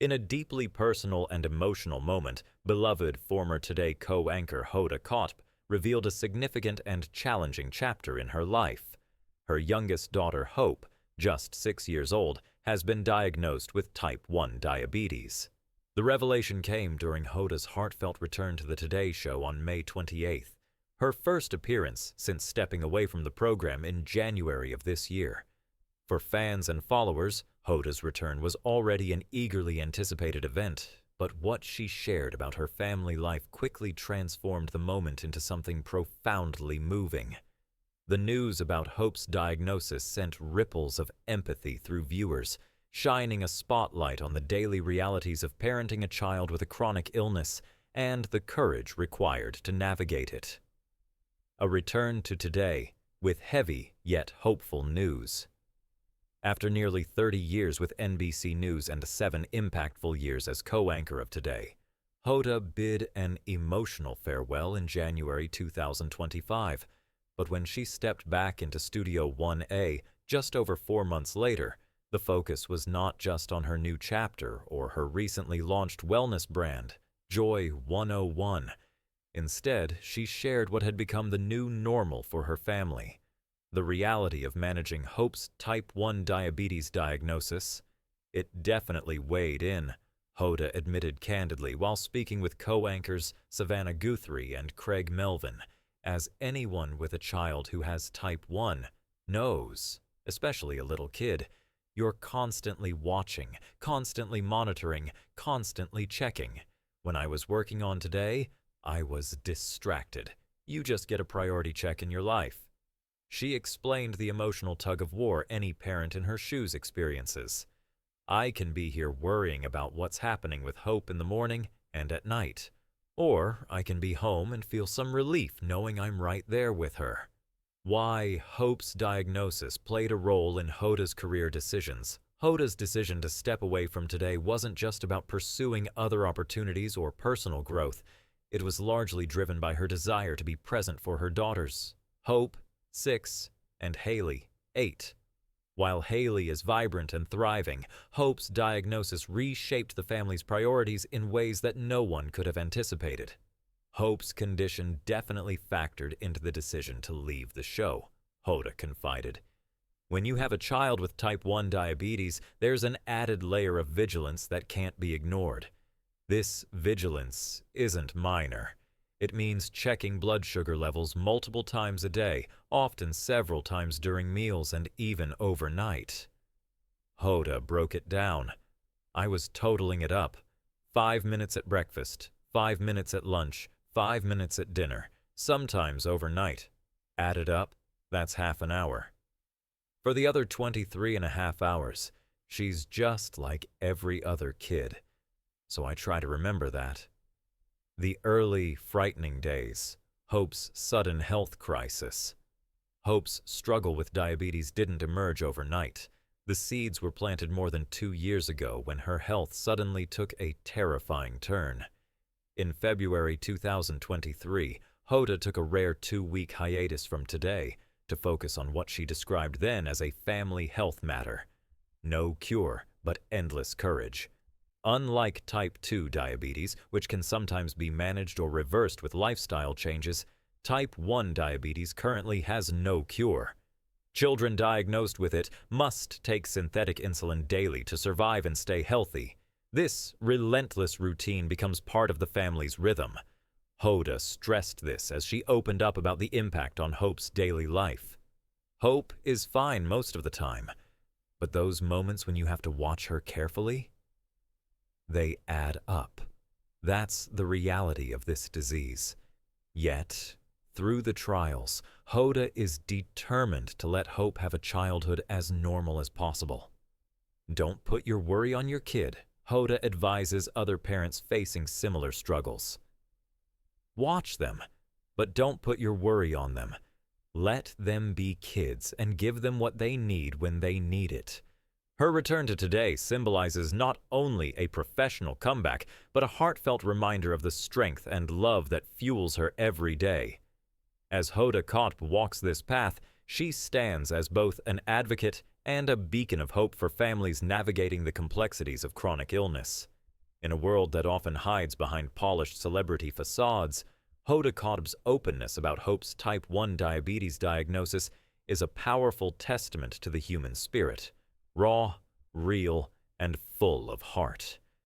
In a deeply personal and emotional moment, beloved former Today co-anchor Hoda Kotb revealed a significant and challenging chapter in her life. Her youngest daughter, Hope, just 6 years old, has been diagnosed with type 1 diabetes. The revelation came during Hoda's heartfelt return to the Today Show on May 28th, her first appearance since stepping away from the program in January of this year. For fans and followers, Hoda's return was already an eagerly anticipated event, but what she shared about her family life quickly transformed the moment into something profoundly moving. The news about Hope's diagnosis sent ripples of empathy through viewers, shining a spotlight on the daily realities of parenting a child with a chronic illness and the courage required to navigate it. A return to Today with heavy yet hopeful news. After nearly 30 years with NBC News and 7 impactful years as co-anchor of Today, Hoda bid an emotional farewell in January 2025. But when she stepped back into Studio 1A just over 4 months later, the focus was not just on her new chapter or her recently launched wellness brand, Joy 101. Instead, she shared what had become the new normal for her family. The reality of managing Hope's type 1 diabetes diagnosis. It definitely weighed in, Hoda admitted candidly while speaking with co-anchors Savannah Guthrie and Craig Melvin, as anyone with a child who has type 1 knows, especially a little kid, you're constantly watching, constantly monitoring, constantly checking. When I was working on Today, I was distracted. You just get a priority check in your life. She explained the emotional tug-of-war any parent in her shoes experiences. I can be here worrying about what's happening with Hope in the morning and at night. Or I can be home and feel some relief knowing I'm right there with her. Why Hope's diagnosis played a role in Hoda's career decisions. Hoda's decision to step away from Today wasn't just about pursuing other opportunities or personal growth. It was largely driven by her desire to be present for her daughters, Hope, 6, and Haley, 8. While Haley is vibrant and thriving, Hope's diagnosis reshaped the family's priorities in ways that no one could have anticipated. Hope's condition definitely factored into the decision to leave the show, Hoda confided. When you have a child with type 1 diabetes, there's an added layer of vigilance that can't be ignored. This vigilance isn't minor. It means checking blood sugar levels multiple times a day, often several times during meals and even overnight. Hoda broke it down. I was totaling it up. 5 minutes at breakfast, 5 minutes at lunch, 5 minutes at dinner, sometimes overnight. Added up, that's half an hour. For the other 23.5 hours, she's just like every other kid. So I try to remember that. The early, frightening days, Hope's sudden health crisis. Hope's struggle with diabetes didn't emerge overnight. The seeds were planted more than 2 years ago when her health suddenly took a terrifying turn. In February 2023, Hoda took a rare 2-week hiatus from Today to focus on what she described then as a family health matter. No cure, but endless courage. Unlike type 2 diabetes, which can sometimes be managed or reversed with lifestyle changes, type 1 diabetes currently has no cure. Children diagnosed with it must take synthetic insulin daily to survive and stay healthy. This relentless routine becomes part of the family's rhythm. Hoda stressed this as she opened up about the impact on Hope's daily life. Hope is fine most of the time, but those moments when you have to watch her carefully, they add up. That's the reality of this disease. Yet, through the trials, Hoda is determined to let Hope have a childhood as normal as possible. Don't put your worry on your kid, Hoda advises other parents facing similar struggles. Watch them, but don't put your worry on them. Let them be kids and give them what they need when they need it. Her return to Today symbolizes not only a professional comeback, but a heartfelt reminder of the strength and love that fuels her every day. As Hoda Kotb walks this path, she stands as both an advocate and a beacon of hope for families navigating the complexities of chronic illness. In a world that often hides behind polished celebrity facades, Hoda Kotb's openness about Hope's type 1 diabetes diagnosis is a powerful testament to the human spirit, raw, real, and full of heart.